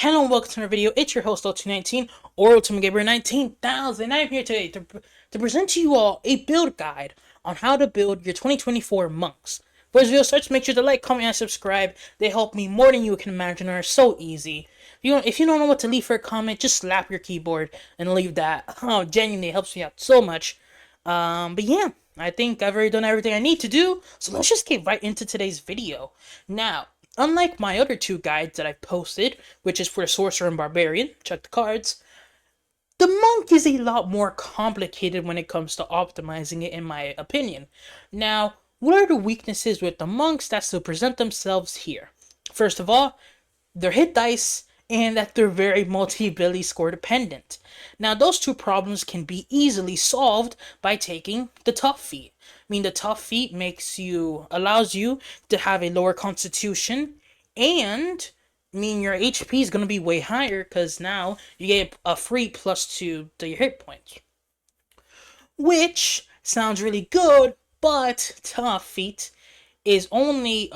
Hello and welcome to another video. It's your host, Ultimate19, or Ultimate Gamer 19,000. I'm here today to present to you all a build guide on how to build your 2024 monks. For this video starts, make sure to like, comment, and subscribe. They help me more than you can imagine and are so easy. If you don't know what to leave for a comment, just slap your keyboard and leave that. Oh, genuinely, it helps me out so much. But yeah, I think I've already done everything I need to do, so let's just get right into today's video. Now, unlike my other two guides that I've posted, which is for the Sorcerer and Barbarian, check the cards, the Monk is a lot more complicated when it comes to optimizing it, in my opinion. Now, what are the weaknesses with the Monks that still present themselves here? First of all, their hit dice, and that they're very multi-ability score dependent. Now, those two problems can be easily solved by taking the tough feat. I mean, the tough feat allows you to have a lower constitution, and your HP is going to be way higher because now you get a free +2 to your hit points. Which sounds really good, but tough feat is only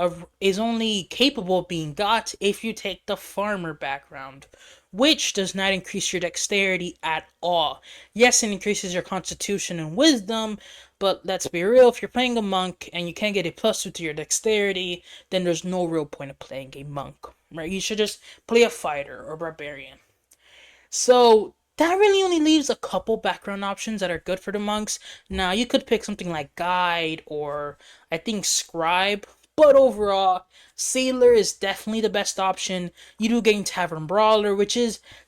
capable of being got if you take the farmer background, which does not increase your dexterity at all. Yes, it increases your constitution and wisdom, but let's be real, if you're playing a monk and you can't get a +2 to your dexterity, then there's no real point of playing a monk, right? You should just play a fighter or barbarian. So that really only leaves a couple background options that are good for the monks. Now, you could pick something like Guide or I think Scribe, but overall, Sailor is definitely the best option. You do gain Tavern Brawler,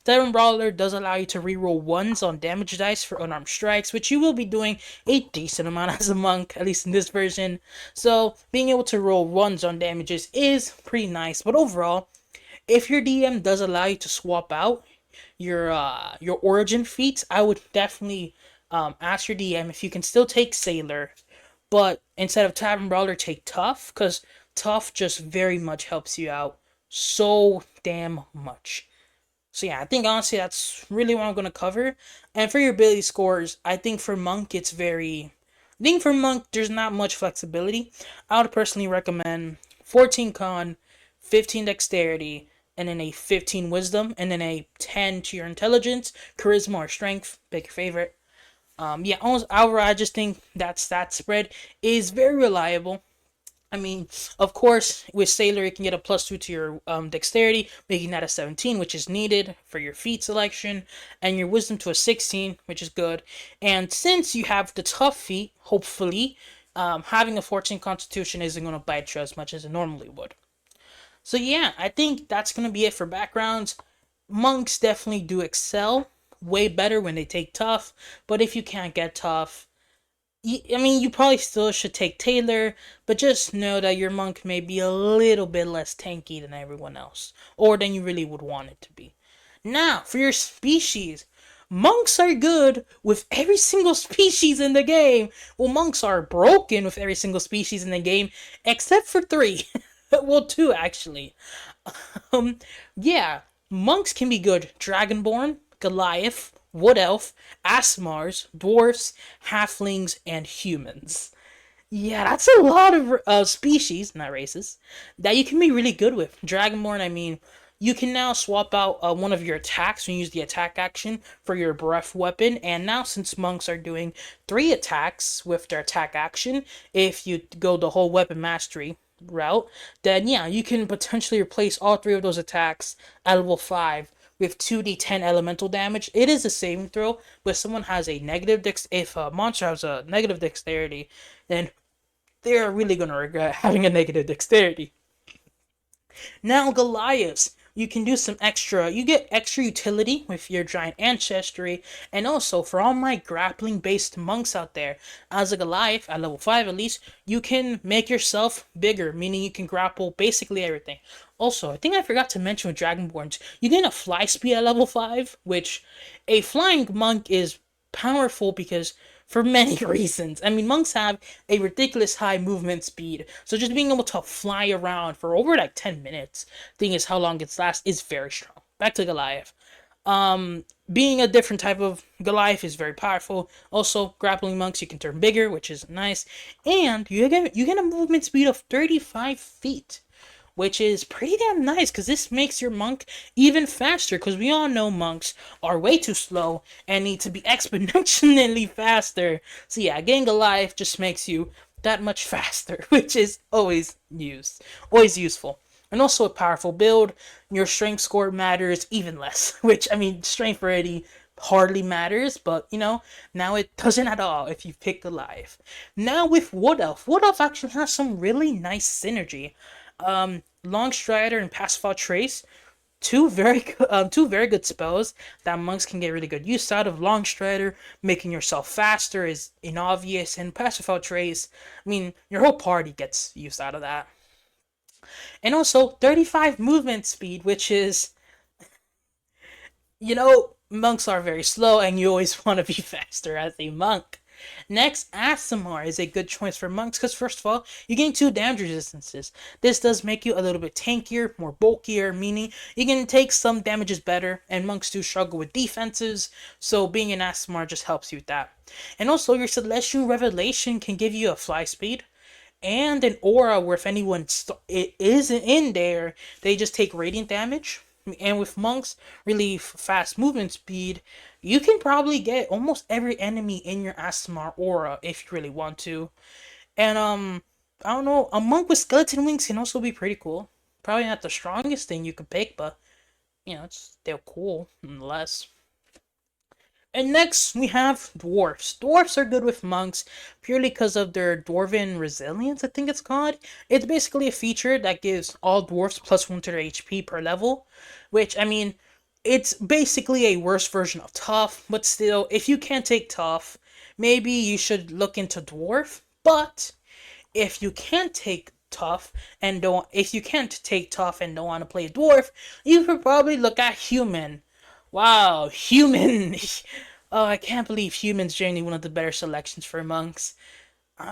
Tavern Brawler does allow you to reroll ones on damage dice for unarmed strikes, which you will be doing a decent amount as a monk, at least in this version. So, being able to roll ones on damages is pretty nice, but overall, if your DM does allow you to swap out your origin feats, I would definitely ask your DM if you can still take Sailor, but instead of Tavern Brawler, take Tough, because Tough just very much helps you out so damn much. So yeah, I think honestly that's really what I'm gonna cover. And for your ability scores, I think for Monk there's not much flexibility. I would personally recommend 14 Con, 15 Dexterity, and then a 15 Wisdom, and then a 10 to your Intelligence, Charisma, or Strength. Pick your favorite. Yeah, overall, I just think that stat spread is very reliable. I mean, of course, with Sailor, you can get a +2 to your dexterity, making that a 17, which is needed for your feat selection, and your wisdom to a 16, which is good. And since you have the tough feat, hopefully, having a 14 constitution isn't going to bite you as much as it normally would. So yeah, I think that's going to be it for backgrounds. Monks definitely do excel way better when they take tough, but if you can't get tough, you probably still should take Taylor, but just know that your monk may be a little bit less tanky than everyone else, or than you really would want it to be. Now, for your species, monks are good with every single species in the game. Well, monks are broken with every single species in the game, except for three. Well, two actually. Um, yeah, monks can be good. Dragonborn, Goliath, Wood Elf, Asmars, Dwarfs, Halflings, and Humans. Yeah, that's a lot of species, not races, that you can be really good with. Dragonborn, you can now swap out one of your attacks when you use the attack action for your breath weapon. And now, since monks are doing 3 attacks with their attack action, if you go the whole weapon mastery route, then yeah, you can potentially replace all 3 of those attacks at level 5 with 2d10 elemental damage. It is a saving throw, but if someone has a negative if a monster has a negative dexterity, then they're really gonna regret having a negative dexterity. Now, Goliaths, you can do you get extra utility with your giant ancestry, and also for all my grappling based monks out there, as a Goliath, at level 5 at least, you can make yourself bigger, meaning you can grapple basically everything. Also, I think I forgot to mention with Dragonborns, you gain a fly speed at level 5, which a flying monk is powerful because for many reasons. Monks have a ridiculous high movement speed, so just being able to fly around for over like 10 minutes, thing is how long it's last, is very strong. Back to Goliath. Being a different type of Goliath is very powerful. Also, grappling monks, you can turn bigger, which is nice, and you get a movement speed of 35 feet, which is pretty damn nice because this makes your monk even faster. Because we all know monks are way too slow and need to be exponentially faster. So yeah, getting Goliath just makes you that much faster, which is always useful. And also a powerful build. Your strength score matters even less, which I mean, strength already hardly matters, but now it doesn't at all if you pick Goliath. Now with Wood Elf actually has some really nice synergy. Long Strider and Pacifier Trace, two very good spells that monks can get really good use out of. Long Strider, making yourself faster is inobvious, and Pacifier Trace, I mean, your whole party gets use out of that. And also 35 movement speed, which is, monks are very slow and you always want to be faster as a monk. Next, Aasimar is a good choice for monks because, first of all, you gain 2 damage resistances. This does make you a little bit tankier, more bulkier, meaning you can take some damages better, and monks do struggle with defenses, so being an Aasimar just helps you with that. And also, your Celestial Revelation can give you a fly speed and an aura where if anyone it isn't in there, they just take radiant damage. And with monks really fast movement speed, you can probably get almost every enemy in your Aasimar aura if you really want to. And I don't know, a monk with skeleton wings can also be pretty cool. Probably not the strongest thing you could pick, but it's still cool nonetheless. And next, we have dwarfs. Dwarfs are good with monks purely because of their dwarven resilience, I think it's called. It's basically a feature that gives all dwarfs plus 1 to their HP per level, which, I mean, it's basically a worse version of tough, but still, if you can't take tough, maybe you should look into dwarf. But if you can't take tough and don't if you can't take tough and don't want to play dwarf, you could probably look at human. Wow, human. Oh, I can't believe humans generally one of the better selections for monks.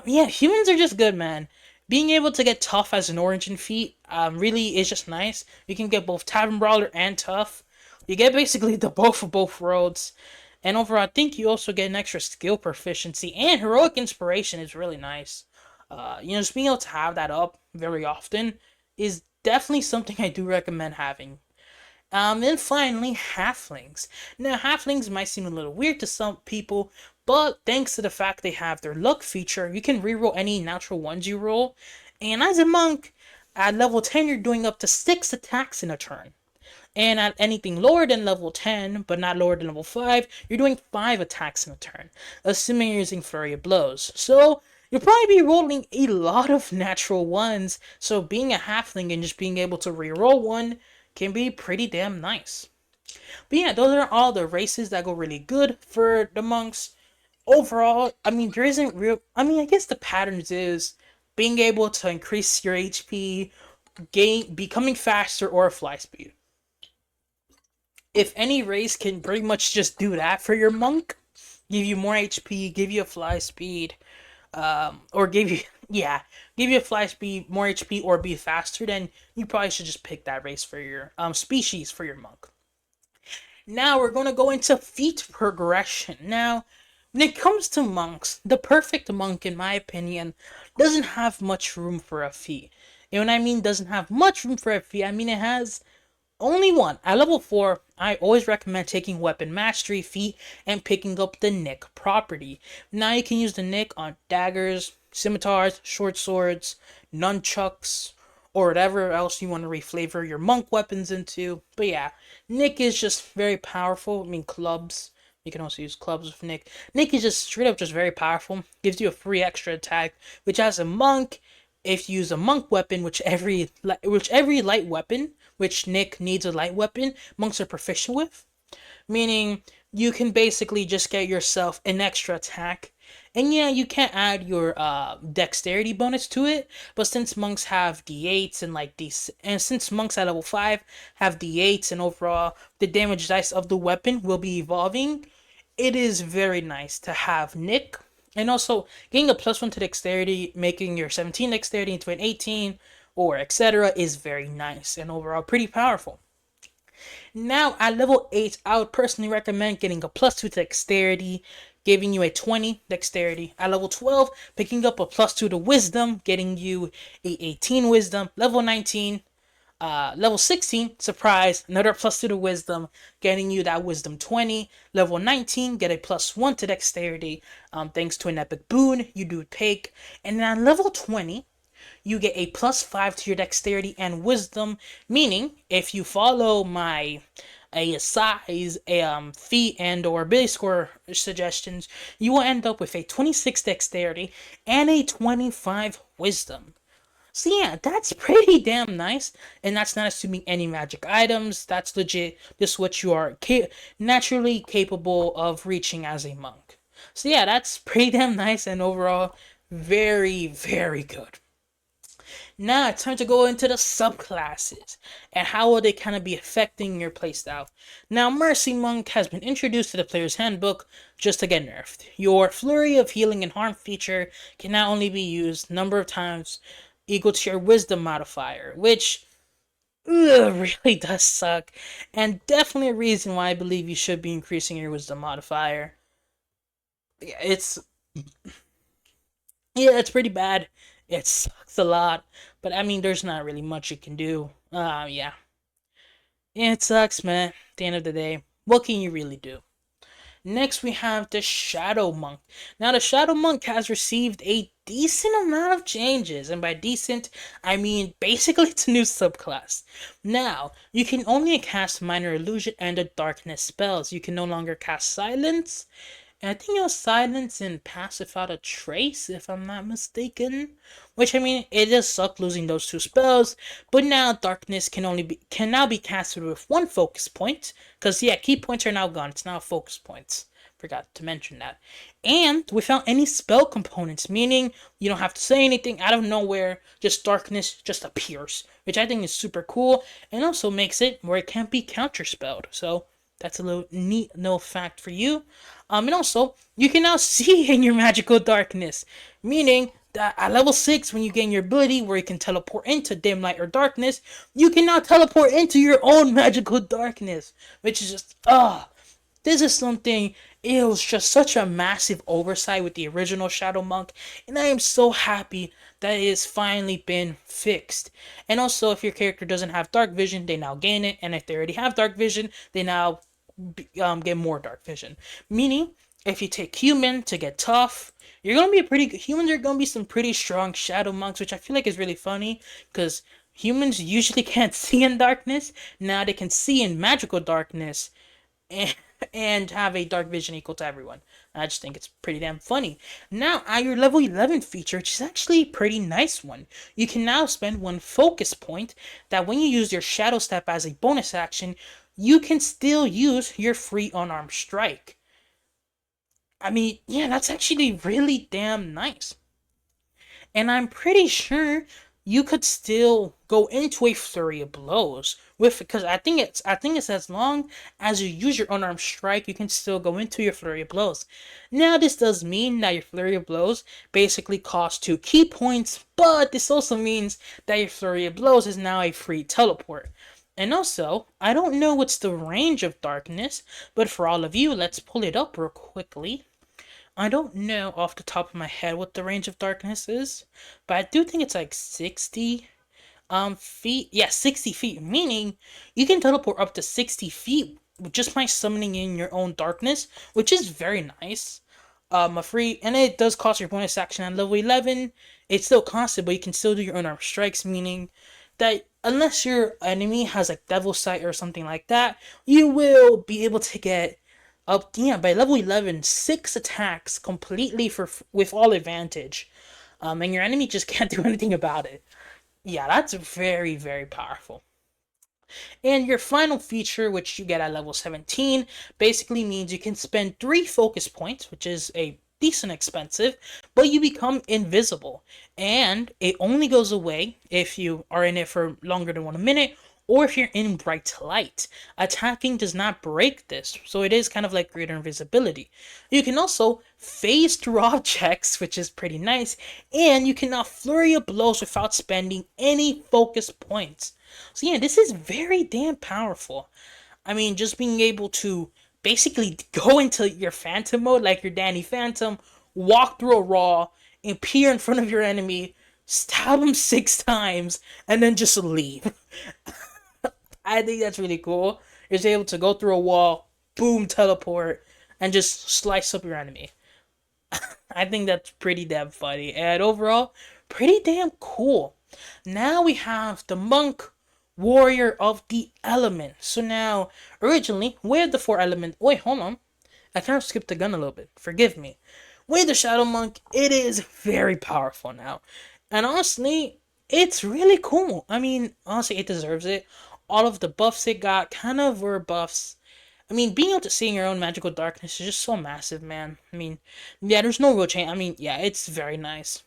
Yeah, humans are just good, man. Being able to get tough as an origin feat really is just nice. You can get both Tavern Brawler and tough. You get basically the both of both worlds. And overall, I think you also get an extra skill proficiency, and heroic inspiration is really nice. Just being able to have that up very often is definitely something I do recommend having. And finally, halflings. Now, halflings might seem a little weird to some people, but thanks to the fact they have their luck feature, you can reroll any natural ones you roll. And as a monk, at level 10, you're doing up to 6 attacks in a turn. And at anything lower than level 10, but not lower than level 5, you're doing 5 attacks in a turn, assuming you're using Flurry of Blows. So, you'll probably be rolling a lot of natural ones, so being a halfling and just being able to reroll one can be pretty damn nice. But yeah, those are all the races that go really good for the monks. Overall, I mean, there isn't real. I mean, I guess the patterns is being able to increase your HP, becoming faster, or fly speed. If any race can pretty much just do that for your monk, give you more HP, give you a fly speed, or give you a fly speed, more HP, or be faster, then you probably should just pick that race for your species for your monk. Now we're going to go into feat progression. Now, when it comes to monks, the perfect monk, in my opinion, doesn't have much room for a feat. And when I mean doesn't have much room for a feat, I mean it has only one. At level 4, I always recommend taking Weapon Mastery feat and picking up the Nick property. Now you can use the Nick on daggers, scimitars, short swords, nunchucks, or whatever else you want to reflavor your monk weapons into. But yeah, Nick is just very powerful. I mean, clubs. You can also use clubs with Nick. Nick is just straight up just very powerful. Gives you a free extra attack, which as a monk, if you use a monk weapon, which every light weapon, which Nick needs a light weapon, monks are proficient with, meaning you can basically just get yourself an extra attack. And yeah, you can't add your dexterity bonus to it, but since monks have d8s and since monks at level 5 have d8s and overall the damage dice of the weapon will be evolving, it is very nice to have Nick. And also, getting a +1 to dexterity, making your 17 dexterity into an 18, or etc. is very nice and overall pretty powerful. Now, at level 8, I would personally recommend getting a +2 to dexterity, giving you a 20 dexterity. At level 12, picking up a +2 to wisdom, getting you a 18 wisdom. Level 19, Level 16, surprise, another plus 2 to wisdom, getting you that wisdom 20. Level 19, get a plus 1 to dexterity, thanks to an epic boon you do take. And then on level 20, you get a plus 5 to your dexterity and wisdom, meaning if you follow my a size, feat, and or ability score suggestions, you will end up with a 26 dexterity and a 25 wisdom. So yeah, that's pretty damn nice, and that's not assuming any magic items. That's legit just what you are naturally capable of reaching as a monk. So yeah, that's pretty damn nice, and overall, very, very good. Now it's time to go into the subclasses and how will they kind of be affecting your playstyle. Now, Mercy Monk has been introduced to the player's handbook just to get nerfed. Your Flurry of Healing and Harm feature can now only be used number of times equal to your Wisdom modifier, which really does suck, and definitely a reason why I believe you should be increasing your Wisdom modifier. It's it's pretty bad. It sucks a lot, but I mean, there's not really much you can do. Yeah, it sucks, man. At the end of the day, what can you really do? Next, we have the Shadow Monk. Now, the Shadow Monk has received a decent amount of changes, and by decent, I mean basically it's a new subclass. Now, you can only cast Minor Illusion and the Darkness spells. You can no longer cast Silence, and I think it was Silence and Pass Without a Trace, if I'm not mistaken. Which I mean, it does suck losing those two spells, but now Darkness can now be casted with one focus point. Cause yeah, key points are now gone. It's now focus points. Forgot to mention that. And without any spell components, meaning you don't have to say anything out of nowhere, just Darkness just appears, which I think is super cool, and also makes it where it can't be counterspelled. So that's a little neat little fact for you. And also, you can now see in your magical darkness, meaning that at level 6, when you gain your ability where you can teleport into dim light or darkness, you can now teleport into your own magical darkness, which is just, this is something, it was just such a massive oversight with the original Shadow Monk, and I am so happy that it has finally been fixed. And also, if your character doesn't have dark vision, they now gain it, and if they already have dark vision, they now get more dark vision. Meaning, if you take human to get tough, you're gonna be a pretty humans are gonna be some pretty strong shadow monks, which I feel like is really funny because humans usually can't see in darkness. Now they can see in magical darkness, and, and have a dark vision equal to everyone. I just think it's pretty damn funny. Now, at your level 11 feature, which is actually a pretty nice one, you can now spend one focus point that when you use your Shadow Step as a bonus action, you can still use your free unarmed strike. I mean, yeah, that's actually really damn nice. And I'm pretty sure you could still go into a flurry of blows with because I think it's as long as you use your unarmed strike, you can still go into your flurry of blows. Now this does mean that your flurry of blows basically costs 2 key points, but this also means that your flurry of blows is now a free teleport. And also, I don't know what's the range of darkness, but for all of you, let's pull it up real quickly. I don't know off the top of my head what the range of darkness is, but I do think it's like 60 feet. Yeah, 60 feet, meaning you can teleport up to 60 feet just by summoning in your own darkness, which is very nice. A free and it does cost your bonus action at level 11. It's still constant, but you can still do your unarmed strikes, meaning that unless your enemy has like devil sight or something like that, you will be able to get up, yeah, by level 11, 6 attacks completely for with all advantage. And your enemy just can't do anything about it. Yeah, that's very, very powerful. And your final feature, which you get at level 17, basically means you can spend 3 focus points, which is a decent expensive, but you become invisible. And it only goes away if you are in it for longer than 1 minute, or if you're in bright light. Attacking does not break this, so it is kind of like greater invisibility. You can also phase through objects, which is pretty nice, and you can now flurry of blows without spending any focus points. So yeah, this is very damn powerful. I mean, just being able to basically go into your phantom mode, like your Danny Phantom, walk through a raw, appear in front of your enemy, stab him 6 times, and then just leave. I think that's really cool. Is able to go through a wall, boom, teleport, and just slice up your enemy. I think that's pretty damn funny, and overall, pretty damn cool. Now we have the monk warrior of the element. So now, originally, with the four element. Wait, hold on. I kind of skipped the gun a little bit. Forgive me. With the shadow monk, it is very powerful now, and honestly, it's really cool. I mean, honestly, it deserves it. All of the buffs it got kind of were buffs. I mean, being able to see in your own magical darkness is just so massive, man. I mean, yeah, there's no real change. I mean, yeah, it's very nice.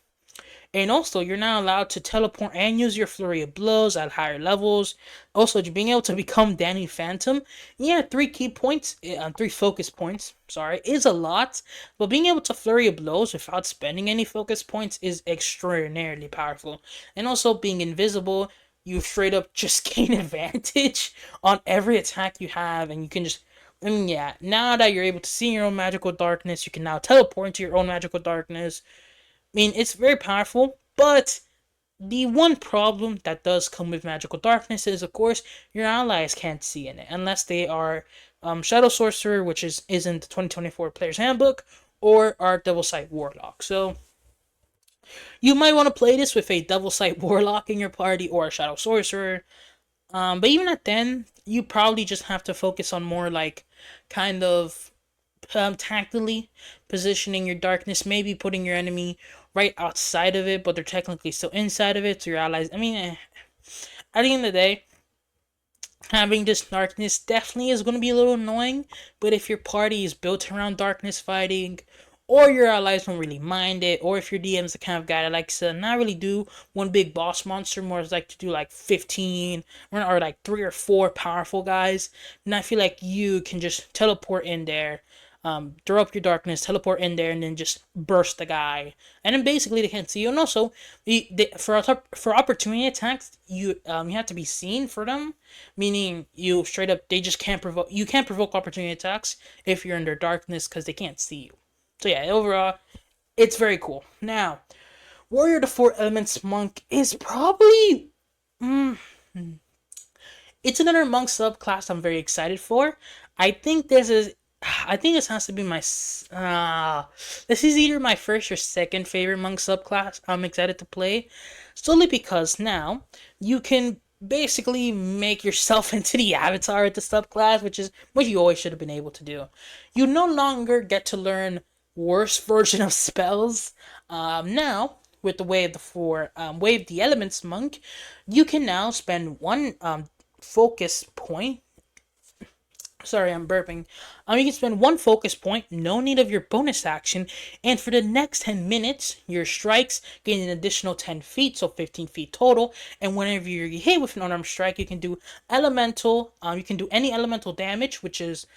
And also, you're now allowed to teleport and use your flurry of blows at higher levels. Also, being able to become Danny Phantom, yeah, 3 key points, 3 focus points, sorry, is a lot. But being able to flurry of blows without spending any focus points is extraordinarily powerful. And also, being invisible, you straight up just gain advantage on every attack you have, and you can just. I mean, yeah, now that you're able to see your own magical darkness, you can now teleport into your own magical darkness. I mean, it's very powerful, but the one problem that does come with magical darkness is, of course, your allies can't see in it unless they are Shadow Sorcerer, which is in the 2024 Player's Handbook, or our Devil Sight Warlock. So you might want to play this with a Devil Sight Warlock in your party or a Shadow Sorcerer. But even at then, you probably just have to focus on more like kind of tactically positioning your darkness, maybe putting your enemy right outside of it, but they're technically still inside of it. So your allies, I mean, at the end of the day, having this darkness definitely is going to be a little annoying. But if your party is built around darkness fighting, or your allies don't really mind it, or if your DM's the kind of guy that likes to not really do one big boss monster, more like to do like 15 or like 3 or 4 powerful guys, then I feel like you can just teleport in there, throw up your darkness, teleport in there, and then just burst the guy. And then basically they can't see you. And also, for opportunity attacks, you have to be seen for them, meaning you straight up they just can't provoke. You can't provoke opportunity attacks if you're under darkness because they can't see you. So yeah, overall, it's very cool. Now, Warrior of the Four Elements Monk is probably it's another monk subclass I'm very excited for. I think this is I think this has to be this is either my first or second favorite monk subclass I'm excited to play, solely because now you can basically make yourself into the avatar of the subclass, which is what you always should have been able to do. You no longer get to learn worse version of spells. Now with the Wave the Elements monk, you can now spend one focus point. Sorry, I'm burping. You can spend one focus point, no need of your bonus action, and for the next 10 minutes, your strikes gain an additional 10 feet, so 15 feet total. And whenever you're hit with an unarmed strike, you can do elemental. You can do any elemental damage, which is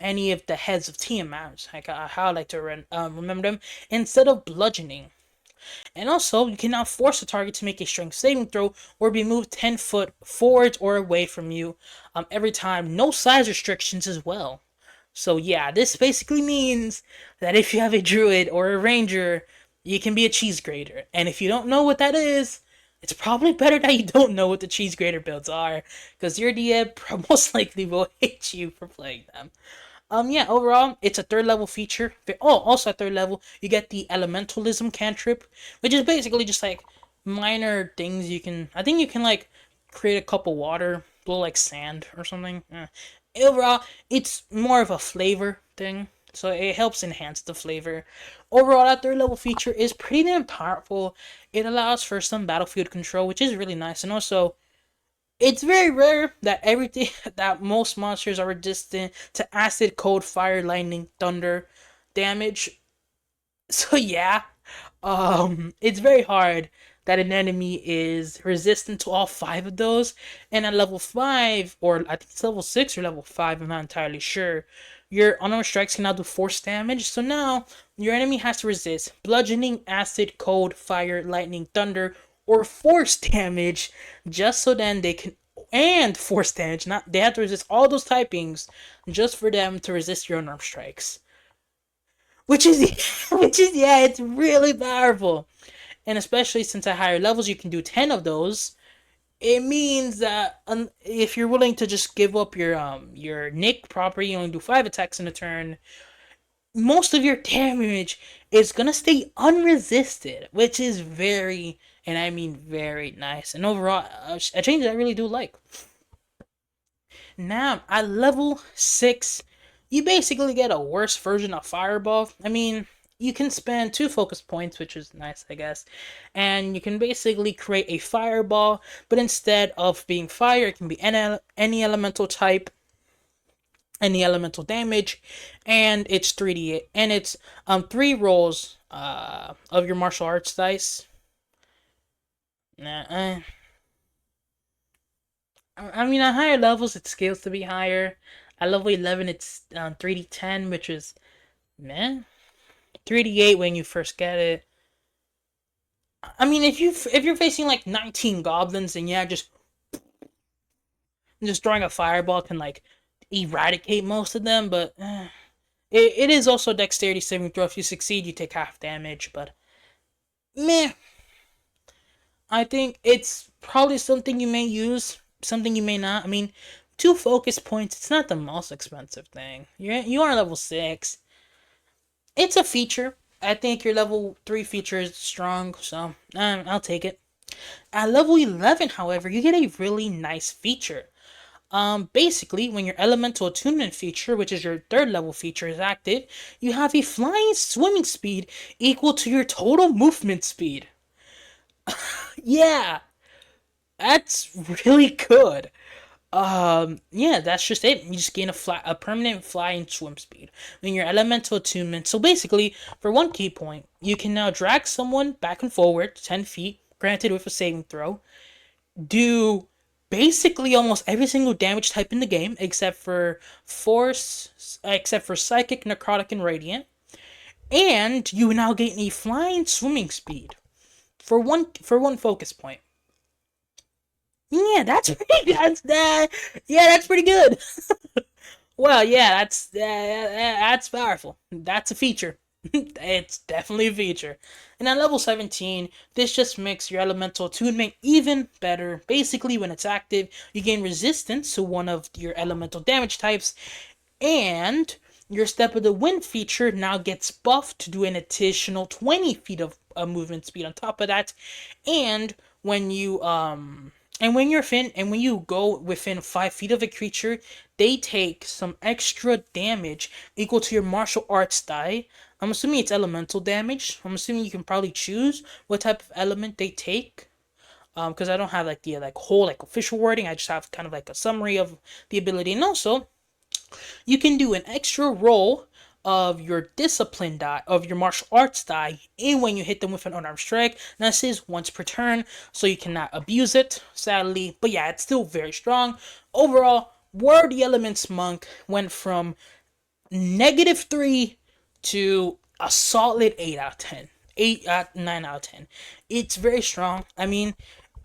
any of the heads of Tiamat. Like how I like to remember them, instead of bludgeoning. And also, you can now force the target to make a strength saving throw or be moved 10 foot forwards or away from you every time. No size restrictions as well. So yeah, this basically means that if you have a druid or a ranger, you can be a cheese grater. And if you don't know what that is, it's probably better that you don't know what the cheese grater builds are, because your DM most likely will hate you for playing them. Yeah, overall, it's a third level feature. Oh, also at third level, you get the elementalism cantrip, which is basically just like minor things you can. I think you can like create a cup of water, blow like sand or something. Overall, it's more of a flavor thing, so it helps enhance the flavor. Overall, that third level feature is pretty damn powerful. It allows for some battlefield control, which is really nice, and also it's very rare that everything that most monsters are resistant to acid, cold, fire, lightning, thunder damage. So yeah, it's very hard that an enemy is resistant to all 5 of those. And at level 5, or I think it's level 6 or level 5, I'm not entirely sure. Your unarmed strikes can now do force damage. So now your enemy has to resist bludgeoning, acid, cold, fire, lightning, thunder, or force damage, just so then they can, and force damage. Not they have to resist all those typings just for them to resist your unarmed strikes. Which is which is yeah, it's really powerful. and especially since at higher levels you can do 10 of those, it means that if you're willing to just give up your Nick property, you only do 5 attacks in a turn, most of your damage is gonna stay unresisted, which is very, and I mean very nice. And overall, a change I really do like. Now, at level 6, you basically get a worse version of Fireball. I mean, you can spend 2 focus points, which is nice, I guess, and you can basically create a Fireball, but instead of being fire, it can be any elemental type, any elemental damage, and it's 3d, and it's 3 rolls of your martial arts dice. Nah, I mean, at higher levels, it scales to be higher. At level 11, it's 3d10, which is man, 3d8 when you first get it. I mean, if you're facing like 19 goblins, and yeah, just throwing a fireball can like eradicate most of them. But it is also dexterity saving throw. If you succeed, you take half damage. But meh, I think it's probably something you may use, something you may not. I mean, 2 focus points. It's not the most expensive thing. You are level 6. It's a feature. I think your level 3 feature is strong, so I'll take it. At level 11, however, you get a really nice feature. Basically, when your elemental attunement feature, which is your 3rd level feature, is active, you have a flying swimming speed equal to your total movement speed. Yeah, that's really good. Yeah, that's just it. You just gain a permanent fly and swim speed when your elemental attunement. So basically, for 1 key point, you can now drag someone back and forward 10 feet, granted with a saving throw, do basically almost every single damage type in the game except for force, except for psychic, necrotic, and radiant, and you now gain a flying swimming speed for one focus point. Yeah, that's pretty. That's that. Yeah, that's pretty good. Well, yeah, that's powerful. That's a feature. It's definitely a feature. And at level 17, this just makes your elemental attunement even better. Basically, when it's active, you gain resistance to one of your elemental damage types, and your Step of the Wind feature now gets buffed to do an additional 20 feet of movement speed on top of that. And when you when you go within 5 feet of a creature, they take some extra damage equal to your martial arts die. I'm assuming it's elemental damage. I'm assuming you can probably choose what type of element they take. Because I don't have like the whole like official wording. I just have kind of like a summary of the ability. And also, you can do an extra roll of your discipline die, of your martial arts die, and when you hit them with an unarmed strike. Now, this is once per turn, so you cannot abuse it, sadly. But yeah, it's still very strong. Overall, War of the Elements Monk went from -3 to a solid 8 out of 10. 9 out of 10. It's very strong. I mean,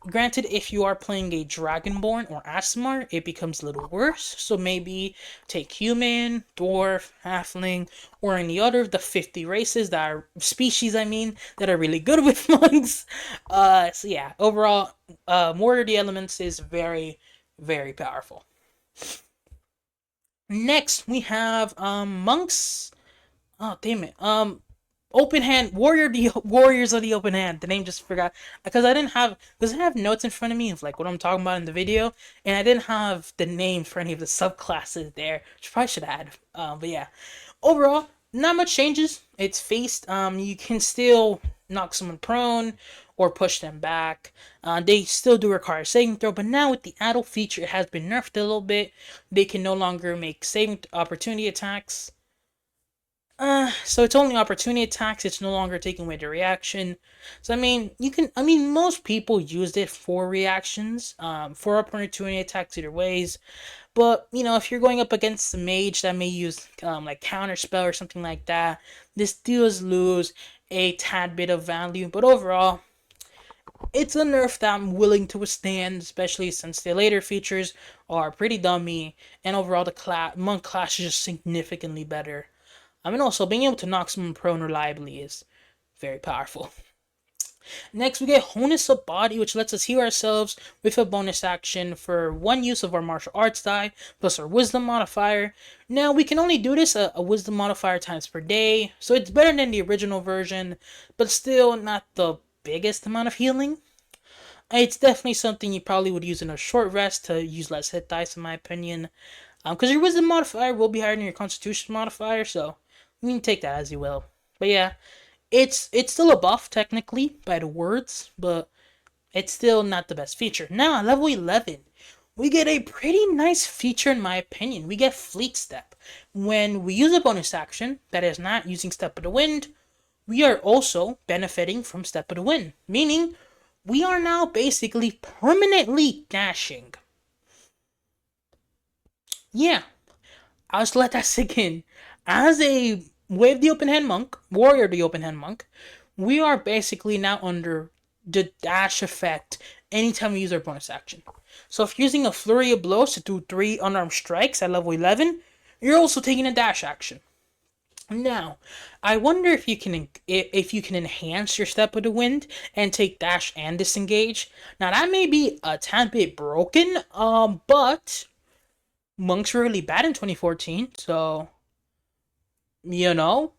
granted, if you are playing a Dragonborn or Aasimar, it becomes a little worse. So maybe take human, dwarf, halfling, or any other of the 50 races that are species. I mean, that are really good with monks. So yeah, overall, Warrior of the Elements is very, very powerful. Next, we have monks. Oh damn it. Open hand warriors of the open hand. The name just forgot because I have notes in front of me of like what I'm talking about in the video, and I didn't have the name for any of the subclasses there, which I probably should add. But yeah, overall, not much changes. It's faced. You can still knock someone prone or push them back. They still do require saving throw, but now with the adult feature, it has been nerfed a little bit. They can no longer make saving opportunity attacks. So it's only opportunity attacks. It's no longer taking away the reaction. So I mean, most people used it for reactions, for opportunity attacks either ways. But if you're going up against a mage that may use like counter spell or something like that, this does lose a tad bit of value. But overall, it's a nerf that I'm willing to withstand, especially since the later features are pretty dummy, and overall the monk class is just significantly better. I mean, also being able to knock someone prone reliably is very powerful. Next, we get Honus of Body, which lets us heal ourselves with a bonus action for one use of our martial arts die, plus our wisdom modifier. Now, we can only do this a wisdom modifier times per day, so it's better than the original version, but still not the biggest amount of healing. It's definitely something you probably would use in a short rest to use less hit dice, in my opinion. Because your wisdom modifier will be higher than your constitution modifier, so you can take that as you will. But yeah, it's still a buff technically by the words, but it's still not the best feature. Now at level 11, we get a pretty nice feature in my opinion. We get Fleet Step. When we use a bonus action that is not using Step of the Wind, we are also benefiting from Step of the Wind, meaning we are now basically permanently dashing. Yeah, I'll just let that sink in. As a Wave the Open Hand Monk, Warrior the Open Hand Monk, we are basically now under the dash effect anytime we use our bonus action. So if you're using a Flurry of Blows to do 3 unarmed strikes at level 11, you're also taking a dash action. Now, I wonder if you can enhance your Step of the Wind and take dash and disengage. Now that may be a tad bit broken, but monks were really bad in 2014, so you know,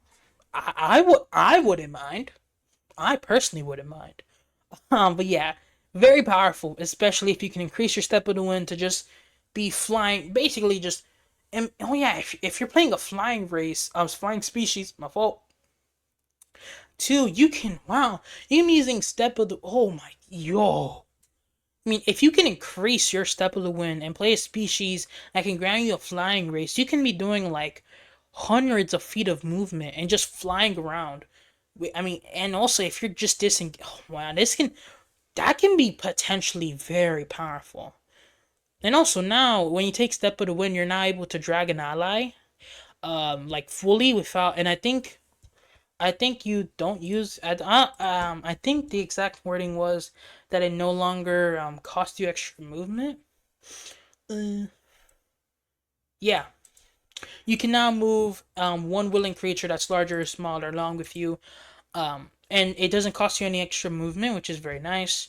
I wouldn't mind. I personally wouldn't mind. But yeah, very powerful, especially if you can increase your Step of the Wind to just be flying, basically just. And oh yeah, if you're playing a flying race, flying species, my fault. Two, you can you can be using Step of the. Oh my, yo. I mean, if you can increase your Step of the Wind and play a species that can grant you a flying race, you can be doing like hundreds of feet of movement and just flying around. I mean, and also if you're just disengaged, oh wow, that can be potentially very powerful. And also now, when you take Step of the Wind, you're now able to drag an ally, like fully without. And I think you don't use. I think the exact wording was that it no longer costs you extra movement. Uh, yeah, you can now move one willing creature that's larger or smaller along with you, and it doesn't cost you any extra movement, which is very nice.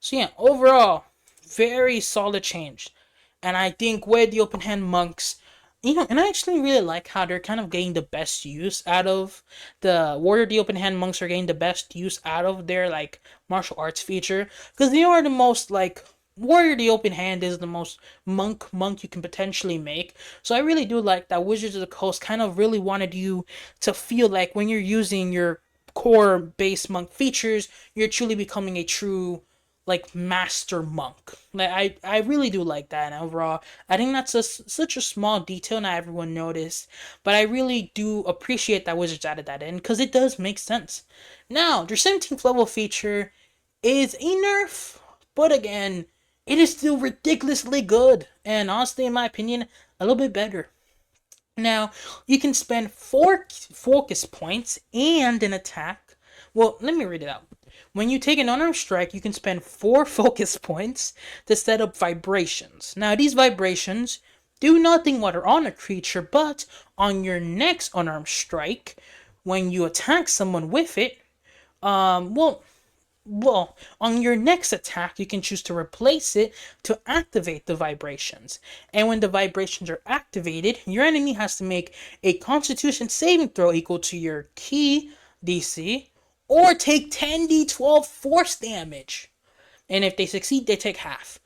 So yeah, overall, very solid change, and I think with the open hand monks, and I actually really like how they're kind of getting the best use out of the warrior. The open hand monks are getting the best use out of their like martial arts feature because they are the most like warrior. The open hand is the most monk you can potentially make. So I really do like that Wizards of the Coast kind of really wanted you to feel like when you're using your core base monk features, you're truly becoming a true like master monk. Like I really do like that. And overall, I think that's such a small detail not everyone noticed, but I really do appreciate that Wizards added that in because it does make sense. Now, their 17th level feature is a nerf, but again, it is still ridiculously good, and honestly, in my opinion, a little bit better. Now, you can spend 4 focus points and an attack. Well, let me read it out. When you take an unarmed strike, you can spend 4 focus points to set up vibrations. Now, these vibrations do nothing while they're on a creature, but on your next unarmed strike, when you attack someone with it, well, on your next attack, you can choose to replace it to activate the vibrations. And when the vibrations are activated, your enemy has to make a Constitution saving throw equal to your key DC, or take 10d12 force damage. And if they succeed, they take half.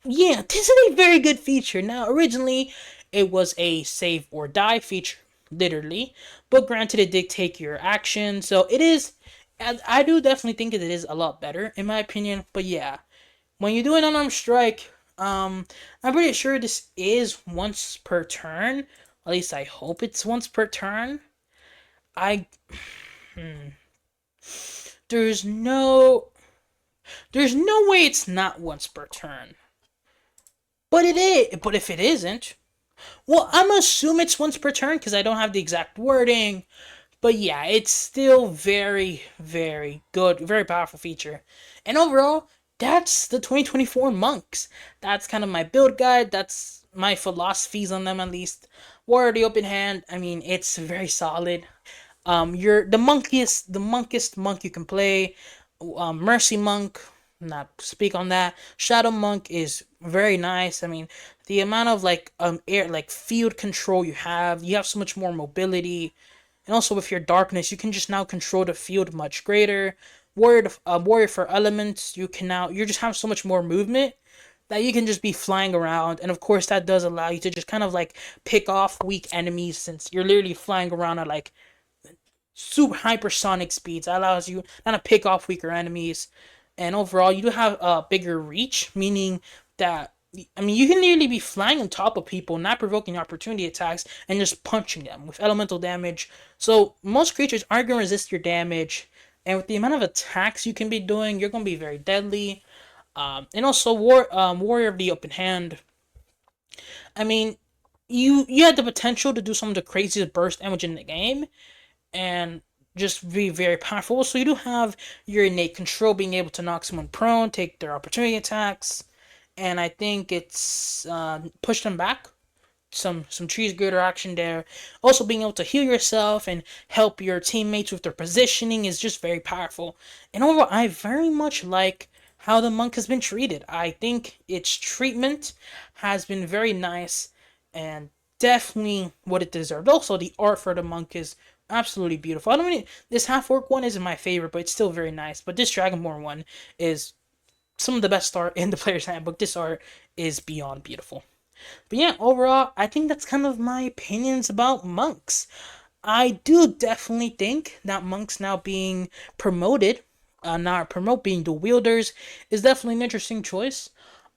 Yeah, this is a very good feature. Now, originally, it was a save or die feature, literally, but granted, it did take your action, so it is. I do definitely think it is a lot better, in my opinion, but yeah, when you do an unarmed strike, I'm pretty sure this is once per turn. At least I hope it's once per turn. I. There's no. There's no way it's not once per turn. But it is. But if it isn't, well, I'm assuming it's once per turn because I don't have the exact wording. But yeah, it's still very, very good, very powerful feature. And overall, that's the 2024 monks. That's kind of my build guide. That's my philosophies on them at least. Warrior the open hand. I mean, it's very solid. You're the monkiest monk you can play. Mercy Monk, not speak on that. Shadow Monk is very nice. I mean, the amount of air like field control you have so much more mobility, and also with your darkness, you can just now control the field much greater. Warrior for elements, you just have so much more movement that you can just be flying around, and of course that does allow you to just kind of like pick off weak enemies since you're literally flying around at like super hypersonic speeds. That allows you not to pick off weaker enemies, and overall you do have a bigger reach, meaning that I mean you can nearly be flying on top of people, not provoking opportunity attacks, and just punching them with elemental damage. So most creatures aren't gonna resist your damage, and with the amount of attacks you can be doing, you're gonna be very deadly. And also Warrior of the Open Hand. I mean, you had the potential to do some of the craziest burst damage in the game, and just be very powerful. So you do have your innate control, being able to knock someone prone, take their opportunity attacks, and I think it's push them back. Some trees greater action there. Also being able to heal yourself and help your teammates with their positioning is just very powerful. And overall, I very much like how the monk has been treated. I think its treatment has been very nice and definitely what it deserved. Also, the art for the monk is absolutely beautiful. I don't mean this half orc one isn't my favorite, but it's still very nice. But this Dragonborn one is some of the best art in the player's handbook. This art is beyond beautiful. But yeah, overall, I think that's kind of my opinions about monks. I do definitely think that monks now being promoted, not promote being the wielders, is definitely an interesting choice.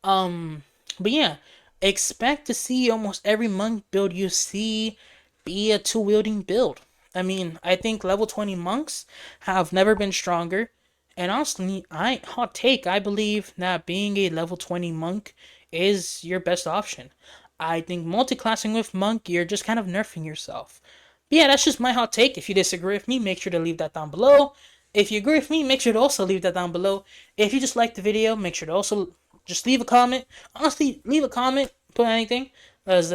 But yeah, expect to see almost every monk build you see be a two wielding build. I mean, I think level 20 monks have never been stronger. And honestly, hot take, I believe that being a level 20 monk is your best option. I think multi-classing with monk, you're just kind of nerfing yourself. But yeah, that's just my hot take. If you disagree with me, make sure to leave that down below. If you agree with me, make sure to also leave that down below. If you just liked the video, make sure to also just leave a comment. Honestly, leave a comment, put anything. As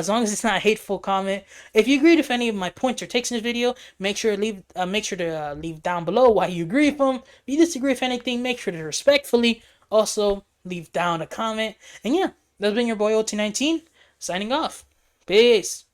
long as it's not a hateful comment. If you agreed with any of my points or takes in this video, make sure to leave down below why you agree with them. If you disagree with anything, make sure to respectfully also leave down a comment. And yeah, that's been your boy OT19 signing off. Peace.